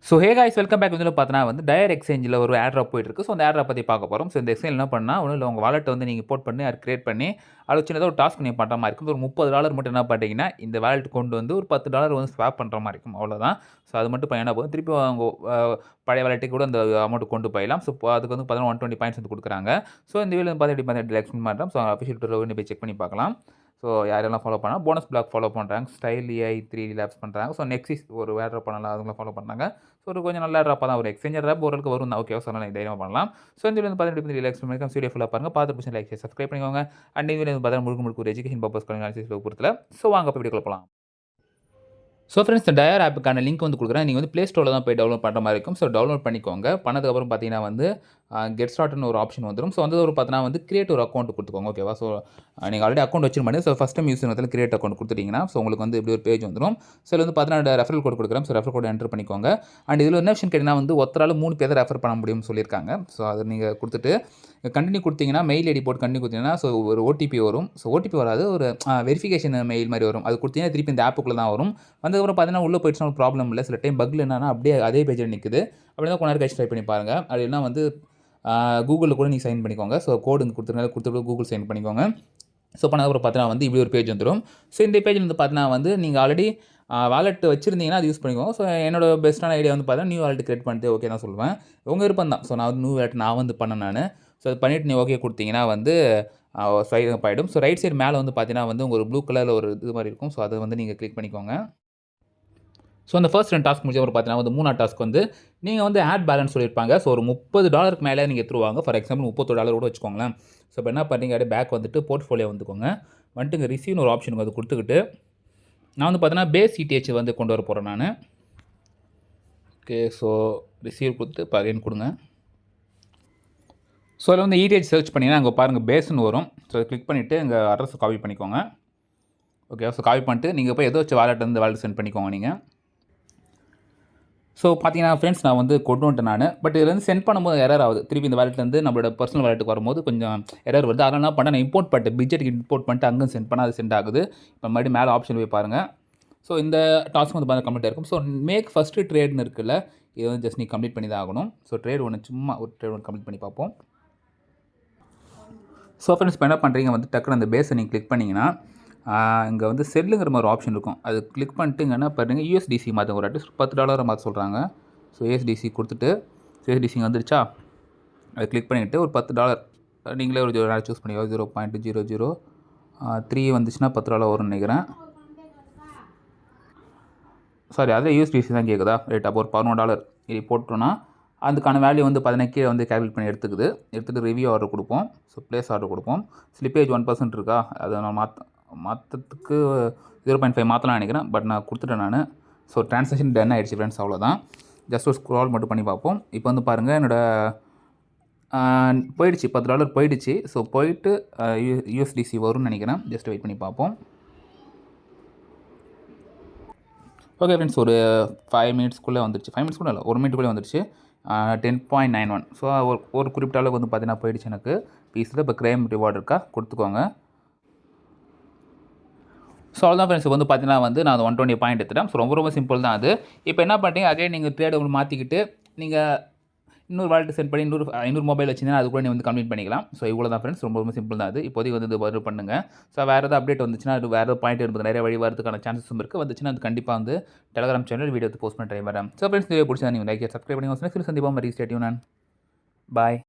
So hey guys welcome back வந்து பார்த்தீங்கன்னா வந்து டயர் எக்ஸ்சேஞ்சில் ஒரு ஏர் ட்ராப் போயிட்டு இருக்கு. ஸோ அந்த ஏர் ட்ராப் பற்றி பார்க்க போகிறோம். ஸோ இந்த எக்ஸ்சேஞ்ச் என்ன பண்ணால் ஒன்றும் இல்லை, உங்கள் வாலெட் வந்து நீங்கள் போர்ட் பண்ணி அதை கிரியேட் பண்ணி அது சின்னதாக ஒரு டாஸ்க் நீங்கள் பண்ணுற மாதிரி இருக்கும். ஒரு $30 மட்டும் என்ன பண்ணிட்டீங்கன்னா இந்த வாலெட் கொண்டு வந்து ஒரு $10 வந்து ஸ்வாப் பண்ணுற மாதிரி இருக்கும், அவ்வளோதான். ஸோ அது மட்டும் பண்ணினா போதும். திருப்பி அவங்க பழைய வாலெட்டுக்கு கூட அந்த அமௌண்ட் கொண்டு போயிடலாம். ஸோ அதுக்கு வந்து பார்த்தீங்கன்னா 120 பாயிண்ட்ஸ் வந்து கொடுக்குறாங்க. ஸோ இந்த வீடியோ வந்து பார்த்து எக்ஸ்பிளைன் பண்ணுறோம். ஸோ அஃபிஷியல் ட்விட்டர் போய் செக் பண்ணி பார்க்கலாம். ஸோ யாரெல்லாம் ஃபாலோ பண்ணால் போனஸ் பிளாக் ஃபாலோ பண்ணுறாங்க, ஸ்டைல் ஏஐ 3 லேப்ஸ் பண்ணுறாங்க. ஸோ நெக்ஸிஸ் ஒரு வேர் ட்ராப் பண்ணலாம், அதுங்களை ஃபாலோ பண்ணாங்க. ஸோ ஒரு கொஞ்சம் நல்ல ட்ராப்பாக தான் ஒரு எக்ஸ்சேஞ்சர் ட்ராப் ஓரளவுக்கு வரும் தான். ஓகே, ஸோ நீங்கள் தைரியமாக பண்ணலாம். ஸோ இந்த வீடியோ வந்து பார்த்து ரிலாக்ஸ் பண்ணி வீடியோ ஃபுல்லாக பாருங்கள். பார்த்து லைக் சப்ஸ்கிரைப் பண்ணிக்கோங்க. அண்ட் இந்த வீடியோ வந்து பார்த்தா முழுக்க ஒரு எஜுகேஷன் பர்பஸ் அனாலிசிஸ் பொறுத்தல. ஸோ வாங்க இப்போ வீடியோ போகலாம். ஸோ ஃப்ரெண்ட்ஸ், இந்த டயர் ஆப்புக்கான லிங்க் வந்து கொடுக்குறேன். நீங்கள் வந்து ப்ளே ஸ்டோரில் தான் போய் டவுன்லோட் பண்ணுற மாதிரி இருக்கும். ஸோ டவுன்லோட் பண்ணிக்கோங்க. பண்ணதுக்கப்புறம் பார்த்தீங்கன்னா வந்து கெட் ஸ்டார்ட்னு ஒரு ஆப்ஷன் வந்துடும். ஸோ வந்து ஒரு பார்த்தீங்கன்னா வந்து கிரியேட் ஒரு அக்கௌண்ட் கொடுத்துக்கோங்க. ஓகேவா? ஸோ நீங்கள் ஆல்ரெடி அக்கௌண்ட் வச்சிருப்பாங்க. ஸோ ஃபஸ்ட் டைம் யூஸ் பண்ணுறதுல கிரியேட் அக்கௌண்ட் கொடுத்துட்டீங்கன்னா ஸோ உங்களுக்கு வந்து இப்படி ஒரு பேஜ் வந்துடும். ஸோ இதில் வந்து பார்த்தீங்கன்னா ரெஃபரல் கோட் கொடுக்குறேன். ஸோ ரெஃபரல் கோட் என்டர் பண்ணிக்கோங்க. அண்ட் இதில் என்ன ஆப்ஷன் கேட்டிங்கன்னா வந்து ஒருத்தரால் 3 பேர் ரெஃபர் பண்ண முடியும்னு சொல்லியிருக்காங்க. ஸோ அதை நீங்கள் கொடுத்துட்டு கண்டினியூ கொடுத்தீங்கன்னா மெயில் ஐடி போட்டு கண்டினியூ கொடுத்தீங்கன்னா ஸோ ஒரு ஓடிபி வரும். ஸோ ஓடிபி வராது, ஒரு வெரிஃபிகேஷன் மெயில் மாதிரி வரும். அது கொடுத்தீங்கன்னா திருப்பி இந்த ஆப்புக்குள்ளே தான் வரும். வந்ததுக்கப்புறம் பார்த்தீங்கன்னா உள்ளே போயிடுச்சுன்னா ஒரு ப்ராப்ளம் இல்லை. சில டைம் பக்கில் என்னன்னா அப்படியே அதே பேஜில் நிற்குது. அப்படின்னா கொஞ்ச நேரம் கழிச்சு ட்ரை பண்ணி பாருங்கள். அப்படின்னா வந்து கூகுளில் கூட நீங்கள் சைன் பண்ணிக்கோங்க. ஸோ கோடு இங்கே கொடுத்துட்டு கூகுள் சைன் பண்ணிக்கோங்க. ஸோ பண்ணதுக்கப்புறம் பார்த்தீங்கன்னா வந்து இப்படி ஒரு பேஜ் வந்துடும். ஸோ இந்த பேஜில் வந்து பார்த்தீங்கன்னா வந்து நீங்கள் ஆல்ரெடி வாலெட் வச்சிருந்தீங்கன்னா அது யூஸ் பண்ணிக்கோங்க. ஸோ என்னோட பெஸ்ட்டான ஐடியா வந்து பார்த்தீங்கன்னா நியூ வாலெட் கிரியேட் பண்ணிட்டு ஓகே தான் சொல்லுவேன். உங்கள் விருப்பம் தான். ஸோ நான் வந்து நியூ வாலெட் நான் வந்து பண்ணேன் நான். ஸோ அது பண்ணிவிட்டு நீங்கள் ஓகே கொடுத்தீங்கன்னா வந்து ஸ்வைப் ஆகிடும். ஸோ ரைட் சைடு மேலே வந்து பார்த்தீங்கன்னா வந்து உங்களுக்கு ப்ளூ கலரில் ஒரு இது மாதிரி இருக்கும். ஸோ அதை வந்து நீங்கள் கிளிக் பண்ணிக்கோங்க. ஸோ அந்த ஃபர்ஸ்ட் 2 டாஸ்க் முடிஞ்ச பார்த்தீங்கன்னா வந்து 3ஆவது டாஸ்க் வந்து நீங்கள் வந்து ஆட் பேலன்ஸ் சொல்லியிருப்பாங்க. ஸோ ஒரு $30 மேலே நீங்கள் எடுத்துருவாங்க. ஃபார் எக்ஸாம்பிள் $31 கூட வச்சுக்கோங்களேன். ஸோ இப்போ என்ன பண்ணுறீங்க, அப்படியே பேக் வந்துட்டு போர்ட்ஃபோலியோ வந்துக்கோங்க. வந்துட்டு இங்கே ரிசீவ்னு ஒரு ஆப்ஷன் வந்து கொடுத்துக்கிட்டு நான் வந்து பார்த்தீங்கன்னா பேஸ் இடிஹெச் வந்து கொண்டு வர போகிறேன் நான். ஓகே, ஸோ ரிசீவ் கொடுத்து இப்போ அகைன் கொடுங்க. ஸோ அதில் வந்து இடிஹெச் சர்ச் பண்ணிங்கன்னா அங்கே பாருங்கள் பேஸ்ன்னு வரும். ஸோ கிளிக் பண்ணிவிட்டு இங்கே அட்ரஸ் காப்பி பண்ணிக்கோங்க. ஓகே, ஸோ காப்பி பண்ணிட்டு நீங்கள் போய் ஏதோ வச்சு வாலெட் வந்து வாலெட் சென்ட் பண்ணிக்கோங்க நீங்கள். ஸோ பார்த்தீங்கன்னா ஃப்ரெண்ட்ஸ், நான் வந்து கொண்டு வந்துட்டேன் நான். பட் இதில் வந்து சென்ட் பண்ணும்போது எரர் ஆகுது. திருப்பி இந்த வாலெட்லேருந்து நம்மளோட பர்சனல் வாலெட்டுக்கு வரும்போது கொஞ்சம் எரர் வருது. அதனால் என்ன பண்ணேன், நான் இம்போர்ட் பண்ணிட்டு பிட்ஜெட்டுக்கு இம்போர்ட் பண்ணிட்டு அங்கே சென்ட் பண்ணால் அது சென்ட் ஆகுது. இப்போ மறுபடியும் மேலே ஆப்ஷன் போய் பாருங்கள். ஸோ இந்த டாஸ்க் வந்து பார்த்தா கம்ப்ளீட் இருக்கும். ஸோ மேக் ஃபஸ்ட்டு ட்ரேட்னு இருக்குல்ல, இது வந்து ஜஸ்ட் நீ கம்ப்ளீட் பண்ணி தான் ஆகணும். ஸோ ட்ரேட் ஒன்று சும்மா ஒரு ட்ரேட் ஒன்று கம்ப்ளீட் பண்ணி பார்ப்போம். ஸோ ஃப்ரெண்ட்ஸ், இப்போ என்ன பண்ணுறீங்க வந்து டக்குனு அந்த பேஸை நீங்கள் கிளிக் பண்ணிங்கன்னா இங்கே வந்து செல்லுங்கிற மாதிரி ஆப்ஷன் இருக்கும். அது கிளிக் பண்ணிட்டு இங்கே என்ன பண்ணுறீங்க, யூஎஸ்டிசி மாற்ற ஒரு அட்லீஸ்ட் $10 மாற்ற சொல்கிறாங்க. ஸோ யூஎஸ்டிசி கொடுத்துட்டு யூஎஸ்டிசி வந்துருச்சா, அதை கிளிக் பண்ணிவிட்டு ஒரு $10 நீங்களே ஒரு சூஸ் பண்ணி 0.003 வந்துச்சுன்னா $10 வரும்னு நினைக்கிறேன். சாரி, அதில் யூஎஸ்டிசி தான் கேட்குதா, ரைட். அப்போ ஒரு $11 இது போட்டோன்னா அதுக்கான வேல்யூ வந்து பார்த்தீங்கன்னா கீழே வந்து கேல்குலேட் பண்ணி எடுத்துகிட்டு ரிவ்யூ ஆர்டர் கொடுப்போம். ஸோ ப்ளேஸ் ஆர்டர் கொடுப்போம். ஸ்லிப்பேஜ் 1% இருக்கா, அதை நான் மாற்றத்துக்கு 0.5 மாற்றலாம் நினைக்கிறேன். பட் நான் கொடுத்துட்டேன் நான். ஸோ ட்ரான்சாக்ஷன் டன் ஆகிடுச்சு ஃப்ரெண்ட்ஸ், அவ்வளோதான். ஜஸ்ட் ஒரு ஸ்க்ரால் மட்டும் பண்ணி பார்ப்போம். இப்போ வந்து பாருங்கள் போயிடுச்சு, $10 போயிடுச்சு. ஸோ போயிட்டு யூஎஸ்டிசி வரும்னு நினைக்கிறேன். ஜஸ்ட் வெயிட் பண்ணி பார்ப்போம். ஓகே ஃப்ரெண்ட்ஸ், ஒரு 5 மினிட்ஸ்க்குள்ளே வந்துடுச்சு. 5 மினிட்ஸ்க்குள்ளே இல்லை, 1 மினிட்டுக்குள்ளே வந்துடுச்சு. 10.91. ஸோ ஒரு குறிப்பிட்ட அளவுக்கு வந்து பார்த்தீங்கன்னா போயிடுச்சு எனக்கு பீஸில். இப்போ கிரைம் ரிவார்டு இருக்கா, கொடுத்துக்கோங்க. ஸோ அவ்வளோதான் ஃப்ரெண்ட்ஸ், வந்து பார்த்தீங்கன்னா வந்து நான் 120 பாயிண்ட் எடுத்துட்டேன். ஸோ ரொம்ப சிம்பிள் தான் அது. இப்போ என்ன பண்ணுறீங்க, அதே நீங்கள் ட்ரேட் உங்களுக்கு மாற்றிக்கிட்டு நீங்கள் இன்னொரு வாலெட் சென்ட் பண்ணி இன்னொரு மொபைல் வச்சிங்கன்னா அது கூட நீங்கள் வந்து கம்ப்ளீட் பண்ணிக்கலாம். ஸோ இவ்வளோ தான் ஃப்ரெண்ட்ஸ், ரொம்ப சிம்பிள் தான் அது. இப்போதைக்கு வந்து இது பதில் பண்ணுங்கள். ஸோ வேறு ஏதாவது அப்டேட் வந்துச்சுன்னா அது வேறு பாயிண்ட் இருக்குது, நிறைய வழி வரதுக்கான சான்சஸும் இருக்குது. வந்துச்சுன்னா அது கண்டிப்பாக வந்து டெலிகிராம் சேனல் வீடியோ போஸ்ட் பண்ண ட்ரை வரேன். ஸோ ஃப்ரெண்ட்ஸ், வீடியோ பிடிச்சா நீங்கள் லைக் சப்ஸ்கிரைப் பண்ணி சந்திப்போம். மரி ஸ்டே டியூன். பாய்.